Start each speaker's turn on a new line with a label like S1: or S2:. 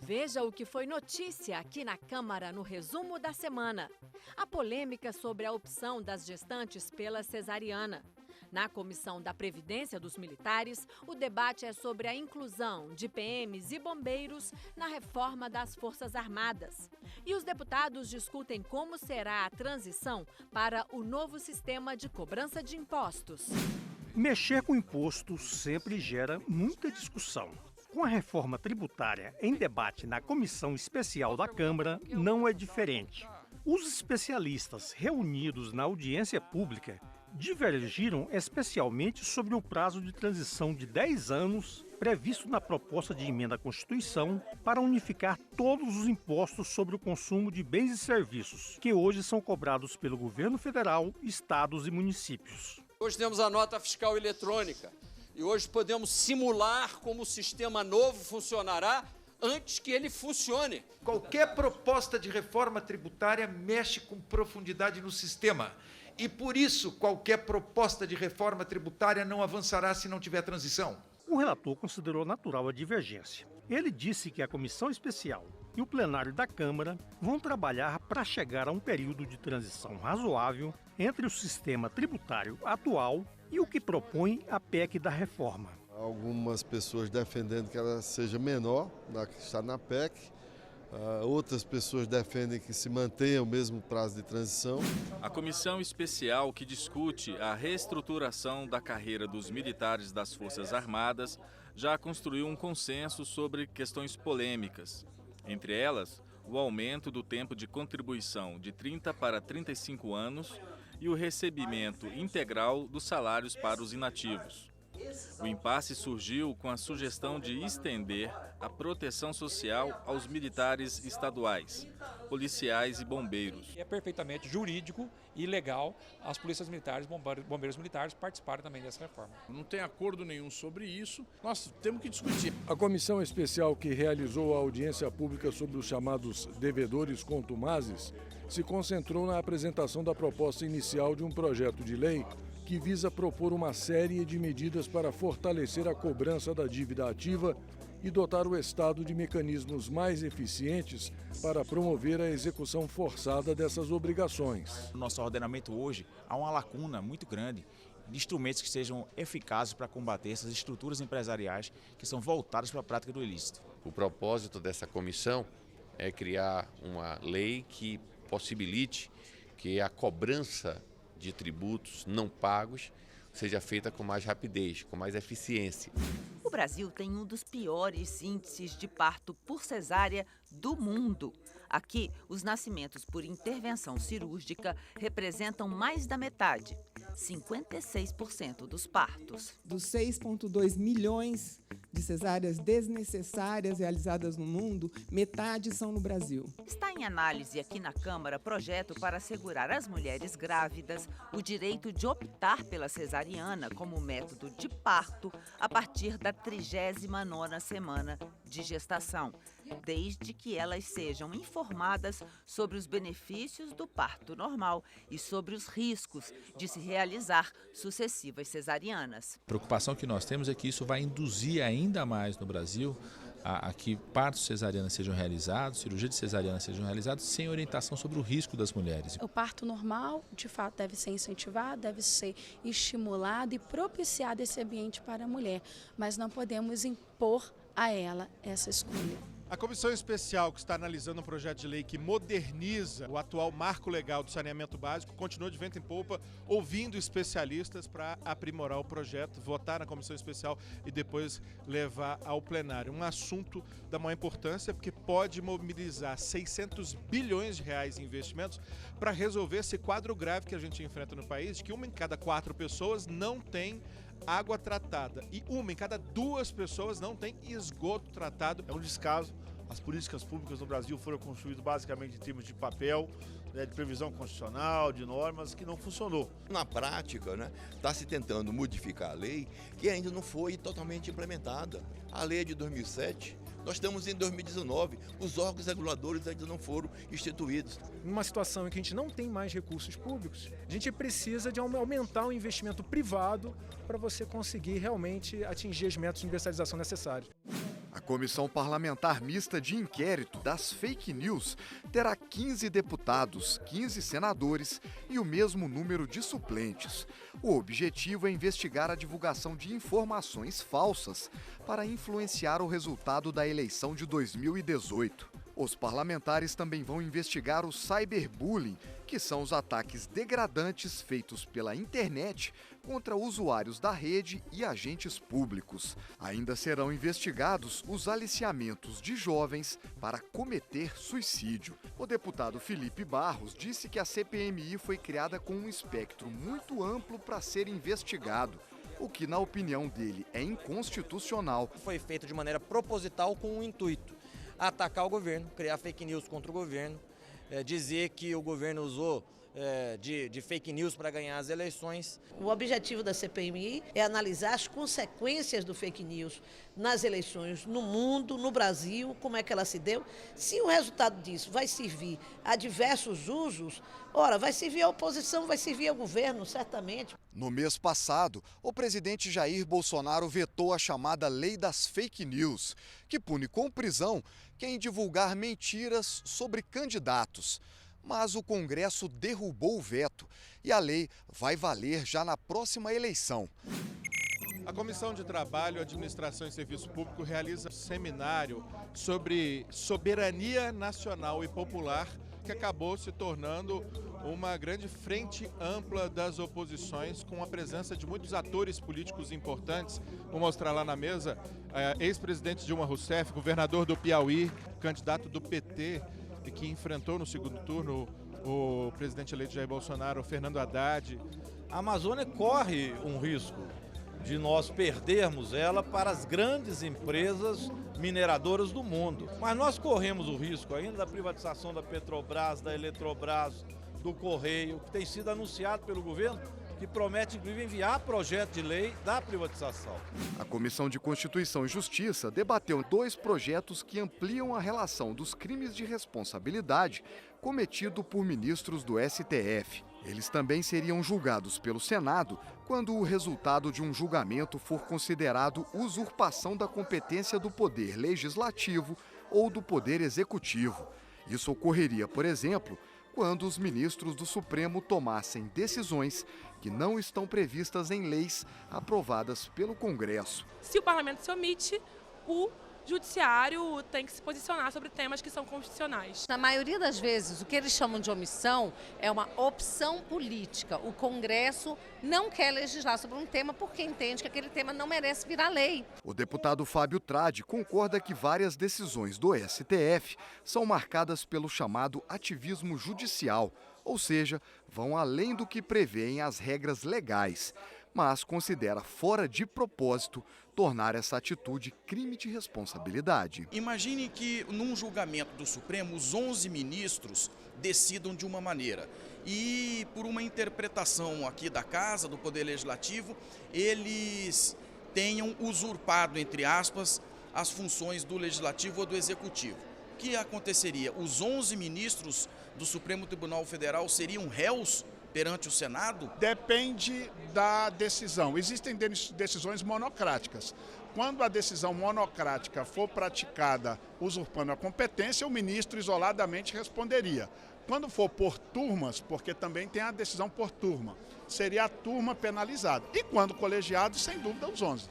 S1: Veja o que foi notícia aqui na Câmara no resumo da semana. A polêmica sobre a opção das gestantes pela cesariana. Na Comissão da Previdência dos Militares, o debate é sobre a inclusão de PMs e bombeiros na reforma das Forças Armadas. E os deputados discutem como será a transição para o novo sistema de cobrança de impostos.
S2: Mexer com impostos sempre gera muita discussão. Com a reforma tributária em debate na Comissão Especial da Câmara, não é diferente. Os especialistas reunidos na audiência pública divergiram especialmente sobre o prazo de transição de 10 anos previsto na proposta de emenda à Constituição para unificar todos os impostos sobre o consumo de bens e serviços, que hoje são cobrados pelo governo federal, estados e municípios.
S3: Hoje temos a nota fiscal eletrônica e hoje podemos simular como o sistema novo funcionará antes que ele funcione.
S4: Qualquer proposta de reforma tributária mexe com profundidade no sistema. E por isso, qualquer proposta de reforma tributária não avançará se não tiver transição.
S2: O relator considerou natural a divergência. Ele disse que a comissão especial e o plenário da Câmara vão trabalhar para chegar a um período de transição razoável entre o sistema tributário atual e o que propõe a PEC da reforma.
S5: Algumas pessoas defendendo que ela seja menor da que está na PEC, outras pessoas defendem que se mantenha o mesmo prazo de transição.
S6: A comissão especial que discute a reestruturação da carreira dos militares das Forças Armadas já construiu um consenso sobre questões polêmicas. Entre elas, o aumento do tempo de contribuição de 30 para 35 anos e o recebimento integral dos salários para os inativos. O impasse surgiu com a sugestão de estender a proteção social aos militares estaduais, policiais e bombeiros.
S7: É perfeitamente jurídico e legal as polícias militares, bombeiros militares participarem também dessa reforma.
S8: Não tem acordo nenhum sobre isso, nós temos que discutir.
S9: A comissão especial que realizou a audiência pública sobre os chamados devedores contumazes se concentrou na apresentação da proposta inicial de um projeto de lei que visa propor uma série de medidas para fortalecer a cobrança da dívida ativa e dotar o Estado de mecanismos mais eficientes para promover a execução forçada dessas obrigações.
S10: No nosso ordenamento hoje há uma lacuna muito grande de instrumentos que sejam eficazes para combater essas estruturas empresariais que são voltadas para a prática do ilícito.
S11: O propósito dessa comissão é criar uma lei que possibilite que a cobrança de tributos não pagos seja feita com mais rapidez, com mais eficiência.
S12: O Brasil tem um dos piores índices de parto por cesárea do mundo. Aqui, os nascimentos por intervenção cirúrgica representam mais da metade, 56% dos partos.
S13: Dos 6,2 milhões de cesáreas desnecessárias realizadas no mundo, metade são no Brasil.
S12: Está em análise aqui na Câmara projeto para assegurar às mulheres grávidas o direito de optar pela cesariana como método de parto a partir da 39ª semana de gestação, desde que elas sejam informadas sobre os benefícios do parto normal e sobre os riscos de se realizar sucessivas cesarianas.
S14: A preocupação que nós temos é que isso vai induzir ainda mais no Brasil a que partos cesarianos sejam realizados, cirurgia de cesariana sejam realizados sem orientação sobre o risco das mulheres.
S15: O parto normal, de fato, deve ser incentivado, deve ser estimulado e propiciado esse ambiente para a mulher, mas não podemos impor a ela essa escolha.
S16: A comissão especial que está analisando um projeto de lei que moderniza o atual marco legal do saneamento básico continua de vento em popa, ouvindo especialistas para aprimorar o projeto, votar na comissão especial e depois levar ao plenário. Um assunto da maior importância porque pode mobilizar 600 bilhões de reais em investimentos para resolver esse quadro grave que a gente enfrenta no país, de que 1 em cada 4 pessoas não tem água tratada e 1 em cada 2 pessoas não tem esgoto tratado.
S17: É um descaso. As políticas públicas no Brasil foram construídas basicamente em termos de papel, de previsão constitucional, de normas, que não funcionou.
S18: Na prática, está se tentando modificar a lei que ainda não foi totalmente implementada. A lei é de 2007, nós estamos em 2019, os órgãos reguladores ainda não foram instituídos.
S19: Numa situação em que a gente não tem mais recursos públicos, a gente precisa de aumentar o investimento privado para você conseguir realmente atingir as metas de universalização necessárias.
S20: A A Comissão Parlamentar Mista de Inquérito das Fake News terá 15 deputados, 15 senadores e o mesmo número de suplentes. O objetivo é investigar a divulgação de informações falsas para influenciar o resultado da eleição de 2018. Os parlamentares também vão investigar o cyberbullying, que são os ataques degradantes feitos pela internet contra usuários da rede e agentes públicos. Ainda serão investigados os aliciamentos de jovens para cometer suicídio. O deputado Felipe Barros disse que a CPMI foi criada com um espectro muito amplo para ser investigado, o que, na opinião dele, é inconstitucional.
S21: Foi feito de maneira proposital com um intuito: atacar o governo, criar fake news contra o governo, dizer que o governo usou de fake news para ganhar as eleições.
S22: O objetivo da CPMI é analisar as consequências do fake news nas eleições no mundo, no Brasil, como é que ela se deu. Se o resultado disso vai servir a diversos usos, ora, vai servir à oposição, vai servir ao governo, certamente.
S20: No mês passado, o presidente Jair Bolsonaro vetou a chamada Lei das Fake News, que pune com prisão quem divulgar mentiras sobre candidatos. Mas o Congresso derrubou o veto e a lei vai valer já na próxima eleição.
S16: A Comissão de Trabalho, Administração e Serviço Público realiza um seminário sobre soberania nacional e popular, que acabou se tornando uma grande frente ampla das oposições, com a presença de muitos atores políticos importantes. Vou mostrar lá na mesa: ex-presidente Dilma Rousseff, governador do Piauí, candidato do PT, que enfrentou no segundo turno o presidente eleito Jair Bolsonaro, Fernando Haddad.
S23: A Amazônia corre um risco de nós perdermos ela para as grandes empresas mineradoras do mundo. Mas nós corremos o risco ainda da privatização da Petrobras, da Eletrobras, do Correio, que tem sido anunciado pelo governo, que promete, inclusive, enviar projeto de lei da privatização.
S20: A Comissão de Constituição e Justiça debateu 2 projetos que ampliam a relação dos crimes de responsabilidade cometidos por ministros do STF. Eles também seriam julgados pelo Senado quando o resultado de um julgamento for considerado usurpação da competência do Poder Legislativo ou do Poder Executivo. Isso ocorreria, por exemplo, quando os ministros do Supremo tomassem decisões que não estão previstas em leis aprovadas pelo Congresso.
S24: Se o parlamento se omite, o judiciário tem que se posicionar sobre temas que são constitucionais.
S1: Na maioria das vezes, o que eles chamam de omissão é uma opção política. O Congresso não quer legislar sobre um tema porque entende que aquele tema não merece virar lei.
S20: O deputado Fábio Tradi concorda que várias decisões do STF são marcadas pelo chamado ativismo judicial, ou seja, vão além do que prevêem as regras legais, mas considera fora de propósito tornar essa atitude crime de responsabilidade.
S25: Imagine que num julgamento do Supremo os 11 ministros decidam de uma maneira e por uma interpretação aqui da Casa, do Poder Legislativo, eles tenham usurpado, entre aspas, as funções do Legislativo ou do Executivo. O que aconteceria? Os 11 ministros do Supremo Tribunal Federal seriam réus perante o Senado?
S8: Depende da decisão. Existem decisões monocráticas. Quando a decisão monocrática for praticada usurpando a competência, o ministro isoladamente responderia. Quando for por turmas, porque também tem a decisão por turma, seria a turma penalizada. E quando colegiado, sem dúvida, os 11.